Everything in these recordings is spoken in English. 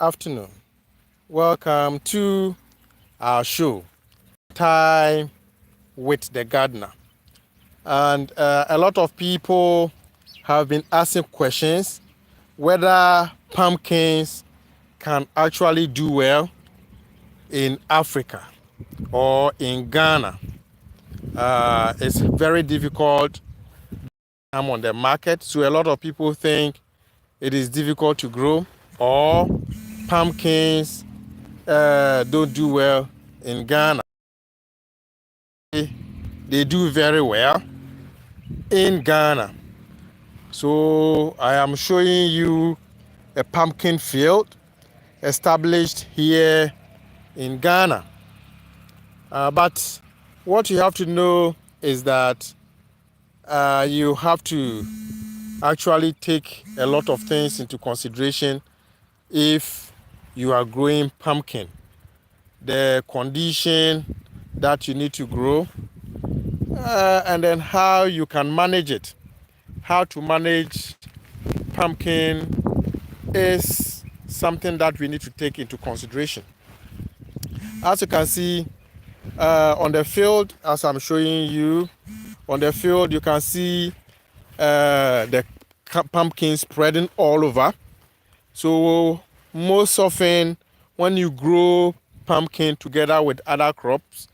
afternoon. Welcome to our show, Time with the Gardener. And a lot of people have been asking questions whether pumpkins can actually do well in Africa or in Ghana. It's very difficult on the market, so a lot of people think it is difficult to grow, or pumpkins don't do well in Ghana. They do very well in Ghana. So I am showing you a pumpkin field established here in Ghana. But what you have to know is that you have to actually take a lot of things into consideration if you are growing pumpkin. The condition that you need to grow, and then how you can manage it. How to manage pumpkin is something that we need to take into consideration. As you can see on the field, as I'm showing you, on the field you can see the pumpkin spreading all over. So most often when you grow pumpkin together with other crops,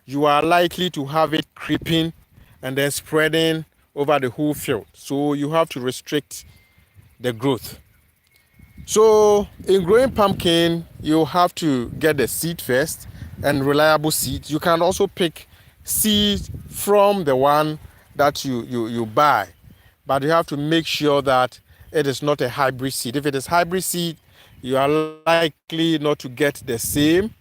you are likely to have it creeping and then spreading over the whole field. So you have to restrict the growth. So in growing pumpkin, you have to get the seed first, and reliable seed. You can also pick seed from the one that you buy, but you have to make sure that it is not a hybrid seed. If it is hybrid seed, you are likely not to get the same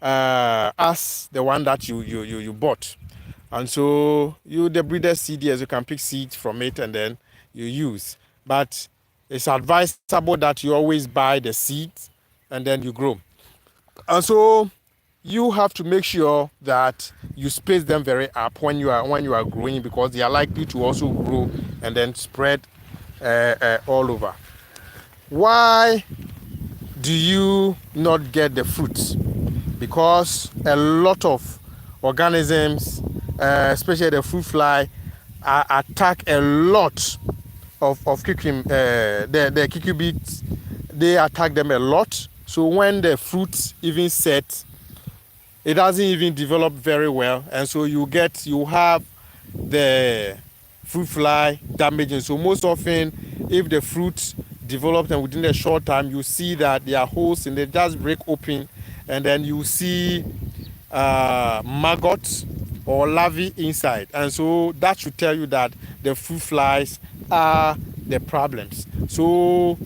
as the one that you bought. And so the breeder seed, yes, you can pick seeds from it and then you use. But it's advisable that you always buy the seeds and then you grow. And so you have to make sure that you space them very up when you are growing, because they are likely to also grow and then spread all over. Why do you not get the fruits? Because a lot of organisms, especially the fruit fly, attack a lot of the cucurbits. They attack them a lot. So when the fruits even set, it doesn't even develop very well, and so you have the fruit fly damaging. So most often, if the fruit develops and within a short time, you see that there are holes and they just break open, and then you see maggots or larvae inside, and so that should tell you that the fruit flies are the problems. So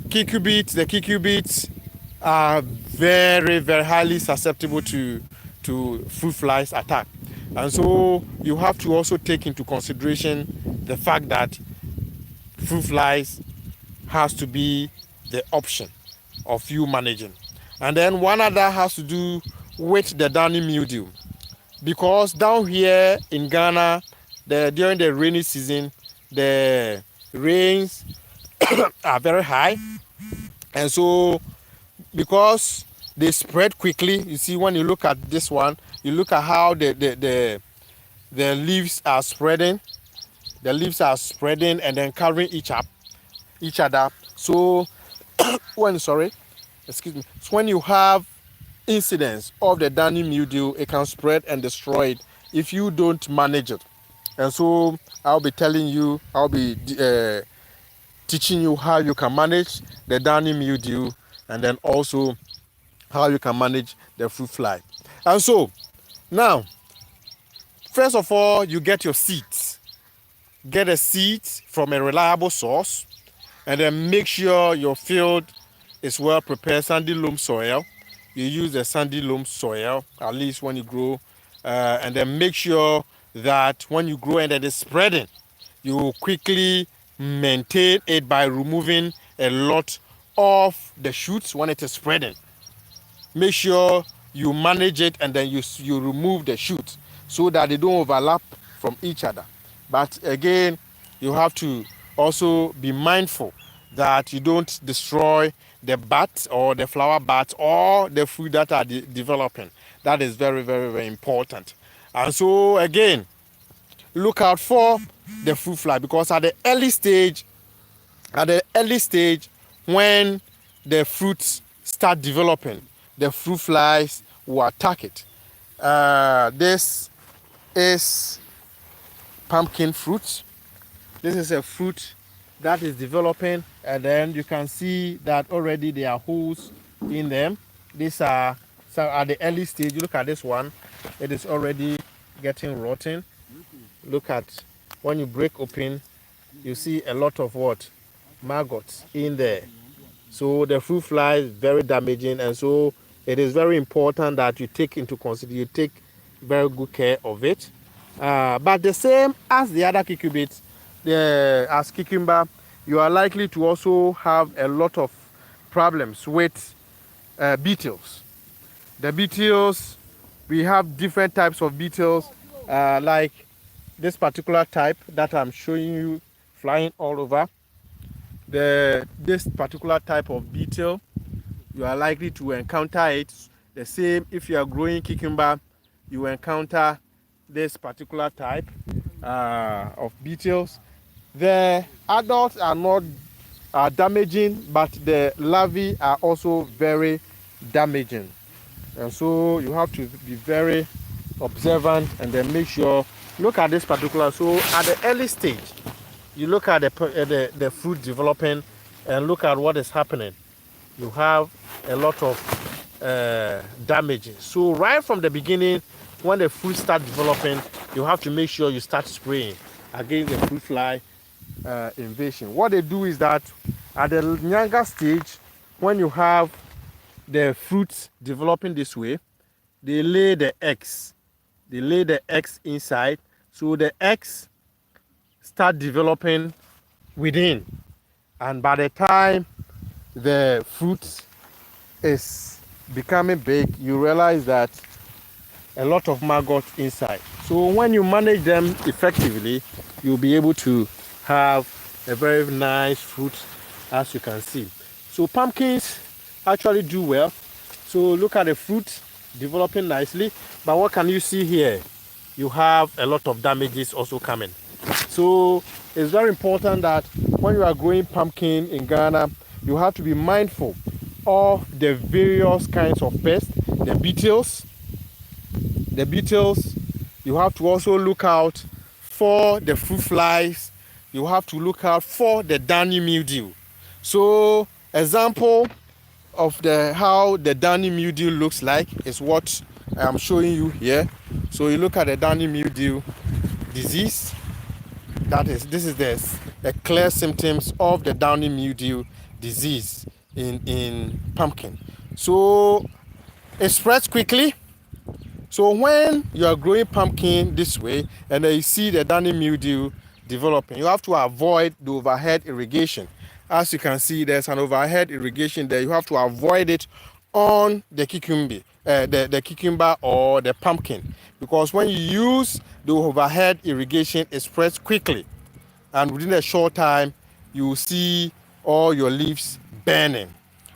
the cucurbits are very, very highly susceptible to fruit flies attack, and so you have to also take into consideration the fact that fruit flies has to be the option of you managing. And then one other has to do with the downy mildew, because down here in Ghana, during the rainy season, the rains are very high, and so because they spread quickly, you see when you look at this one, you look at how the leaves are spreading. The leaves are spreading and then covering each other. So so when you have incidents of the downy mildew, it can spread and destroy it if you don't manage it. And so I'll be teaching you how you can manage the downy mildew, and then also how you can manage the fruit fly. And so now, first of all, you get your seeds. Get a seed from a reliable source, and then make sure your field is well prepared, sandy loam soil. You use the sandy loam soil at least when you grow, and then make sure that when you grow and it is spreading, you quickly maintain it by removing a lot of the shoots when it is spreading. Make sure you manage it and then you remove the shoots so that they don't overlap from each other. But again, you have to also be mindful that you don't destroy the buds or the flower buds or the fruit that are developing. That is very, very, very important. And so again, look out for the fruit fly, because at the early stage, when the fruits start developing, the fruit flies will attack it. This is pumpkin fruit. This is a fruit that is developing, and then you can see that already there are holes in them. These are, so at the early stage. You look at this one, it is already getting rotten. Look at, when you break open, you see a lot of what? Maggots in there. So the fruit fly is very damaging, and so it is very important that you take into consideration, you take very good care of it. But the same as the other cucurbits, as cucumber, you are likely to also have a lot of problems with beetles. The beetles, we have different types of beetles, like this particular type that I'm showing you flying all over. This particular type of beetle, you are likely to encounter it. The same if you are growing cucumber, you encounter this particular type of beetles. The adults are not damaging, but the larvae are also very damaging. And so you have to be very observant and then make sure, look at this particular. So at the early stage, you look at the fruit developing and look at what is happening. You have a lot of damages. So right from the beginning, when the fruit start developing, you have to make sure you start spraying against the fruit fly invasion. What they do is that at the younger stage, when you have the fruits developing this way, they lay the eggs. They lay the eggs inside. So the eggs start developing within, and by the time the fruit is becoming big, you realize that a lot of maggots inside. So when you manage them effectively, you'll be able to have a very nice fruit, as you can see. So pumpkins actually do well. So look at the fruit developing nicely, but what can you see here? You have a lot of damages also coming. So it's very important that when you are growing pumpkin in Ghana, you have to be mindful of the various kinds of pests, the beetles. You have to also look out for the fruit flies. You have to look out for the downy mildew. So example of how the downy mildew looks like is what I'm showing you here. So you look at the downy mildew disease. This is the clear symptoms of the downy mildew disease in pumpkin. So it spreads quickly. So when you are growing pumpkin this way and then you see the downy mildew developing, you have to avoid the overhead irrigation. As you can see, there's an overhead irrigation there. You have to avoid it on the cucumber, the cucumber or the pumpkin, because when you use the overhead irrigation, it spreads quickly, and within a short time you will see all your leaves burning.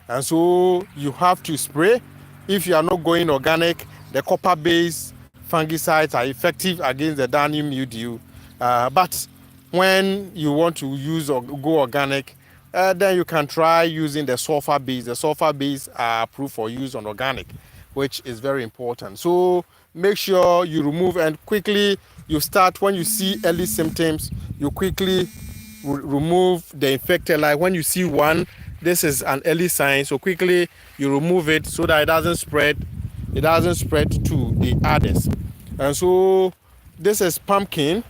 And so you have to spray. If you are not going organic, the copper-based fungicides are effective against the downy mildew, but when you want to use or go organic, then you can try using the sulfur base. The sulfur base are approved for use on organic, which is very important. So make sure you remove, and quickly you start when you see early symptoms, you quickly remove the infected. Like when you see one, this is an early sign, so quickly you remove it so that it doesn't spread to the others. And so this is pumpkin,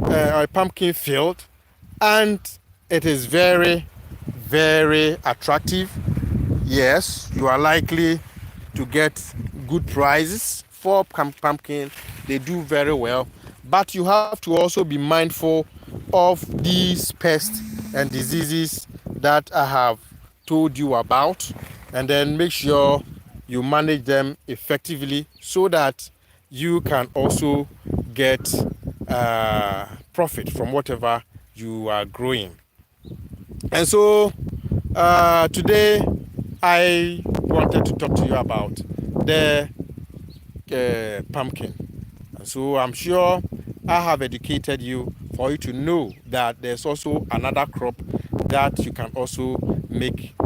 a pumpkin field, and it is very, very attractive. Yes, you are likely to get good prices for pumpkin. They do very well, but you have to also be mindful of these pests and diseases that I have told you about, and then make sure you manage them effectively so that you can also get profit from whatever you are growing. And so today I wanted to talk to you about the pumpkin. And so I'm sure I have educated you for you to know that there's also another crop that you can also make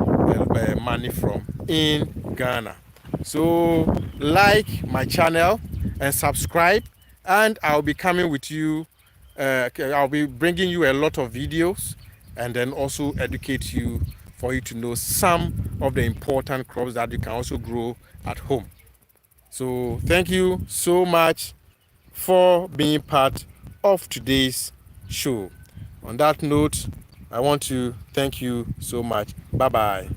money from in Ghana. So like my channel and subscribe, and I'll be coming with you. I'll be bringing you a lot of videos and then also educate you for you to know some of the important crops that you can also grow at home. So thank you so much for being part of today's show. On that note, I want to thank you so much. Bye bye.